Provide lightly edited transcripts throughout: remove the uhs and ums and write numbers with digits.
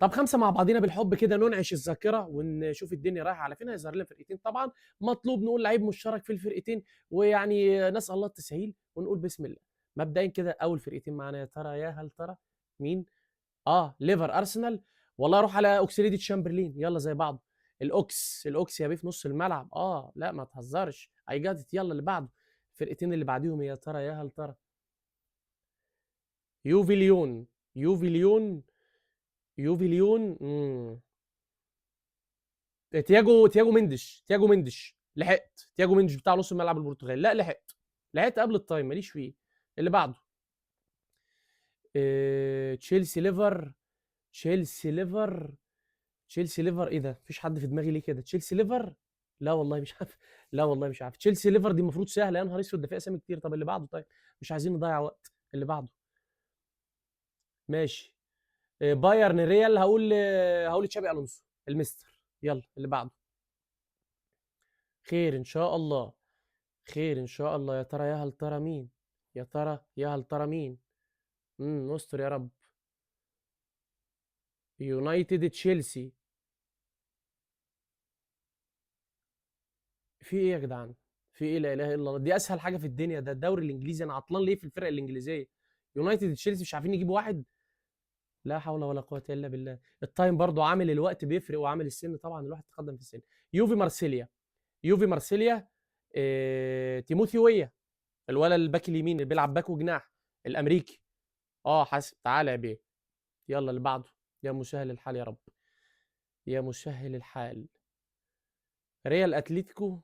طب 5 مع بعضينا بالحب كده ننعش الذاكرة ونشوف الدنيا رايحة على فين. هيظهر لنا فرقتين طبعًا، مطلوب نقول لعيب مشترك في الفرقتين، ويعني نسأل الله التسهيل ونقول بسم الله. مبدئيًا كده أول فرقتين معانا يا ترى يا هل ترى مين؟ ليفر أرسنال. والله أروح على أوكسليدي تشامبرلين، يالّا زي بعضه. الأوكس يا بيه في نُص الملعب، لأ ما تهزرش I got it يالّا اللي بعده. الفرقتين اللي بعديهم يا ترى يا هل ترى؟ يوفي ليون، يوفي ليون، يوفي ليون. تياجو مندش، لحقت. تياجو مندش بتاع نص الملعب البرتغالي، لا لحقت قبل التايم ماليش فيه. اللي بعده تشيلسي ليفر، تشيلسي ليفر، تشيلسي ليفر. ايه ده؟ مفيش حد في دماغي ليه كده؟ تشيلسي ليفر. لا والله مش عارف. لا والله مش عارف. تشيلسي ليفر دي المفروض سهله، يا نهار اسود ده فيها اسامي كتير. طب اللي بعده طيب، مش عايزين نضيع وقت. اللي بعده ماشي. بايرن ريال. هقول تشابي الونسو المستر. يلا اللي بعده. خير ان شاء الله، خير ان شاء الله. يا ترى يا هل ترى مين؟ يا ترى يا هل ترى مين؟ استر يا رب. يونايتد تشيلسي. في ايه يا جدعان؟ في ايه؟ لا اله الا الله، دي اسهل حاجه في الدنيا. ده الدوري الانجليزي، انا عطلان ليه في الفرق الانجليزيه؟ يونايتد تشيلسي مش عارفين نجيب واحد. لا حول ولا قوه الا بالله. التايم برضو عامل الوقت بيفرق، وعامل السن طبعا، الواحد تقدم في السن. يوفي مارسيليا، يوفي مارسيليا. تيموثي ويا، الولد الباك اليمين اللي بيلعب باك وجناح، الامريكي. حاسب تعالى يا بيه. يلا اللي بعده. يا مسهل الحال يا رب، يا مسهل الحال. ريال اتلتيكو.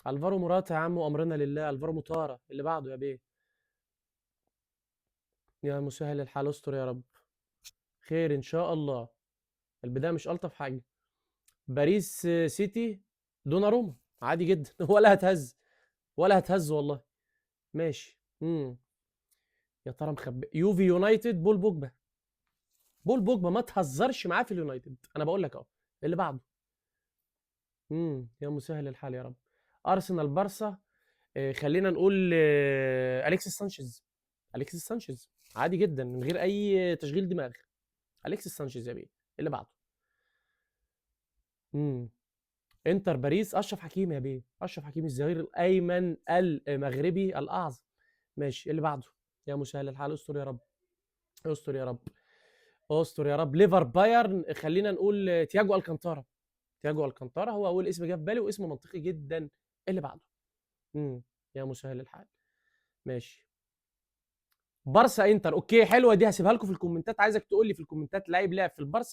الفارو موراتا يا عم، وامرنا لله. الفارو موتارا. اللي بعده يا بيه. يا مسهل الحال استر يا رب. خير ان شاء الله. البدايه مش الطف حاجه. باريس سيتي. دوناروما عادي جدا. ولا هتهز، ولا هتهز والله. ماشي. يا ترى مخبي. يوفي يونايتد. بول بوجبا، بول بوجبا ما تهزرش معاه في اليونايتد، انا بقول لك اهو. اللي بعده. يا مسهل الحال يا رب. ارسنال بارسا. خلينا نقول اليكسيس سانشيز. اليكسيس سانشيز عادي جدا من غير اي تشغيل دماغ. اليكسيس سانشيز يا بيه. اللي بعده. امم انتر باريس. اشرف حكيمي يا بيه، اشرف حكيمي الظهير الايمن المغربي الاعظم. ماشي اللي بعده. يا مسهل الحال استر يا رب، استر يا رب، استر يا رب. ليفر بايرن. خلينا نقول تياجو الكانتارا. تياجو الكانتارا هو اول اسم جه في بالي، واسمه منطقي جدا. اللي بعده. امم يا مسهل الحال. ماشي. بارسا انتر. اوكي حلوه دي، هسيبها لكم في الكومنتات. عايزك تقول لي في الكومنتات لعيب لعب في البارسا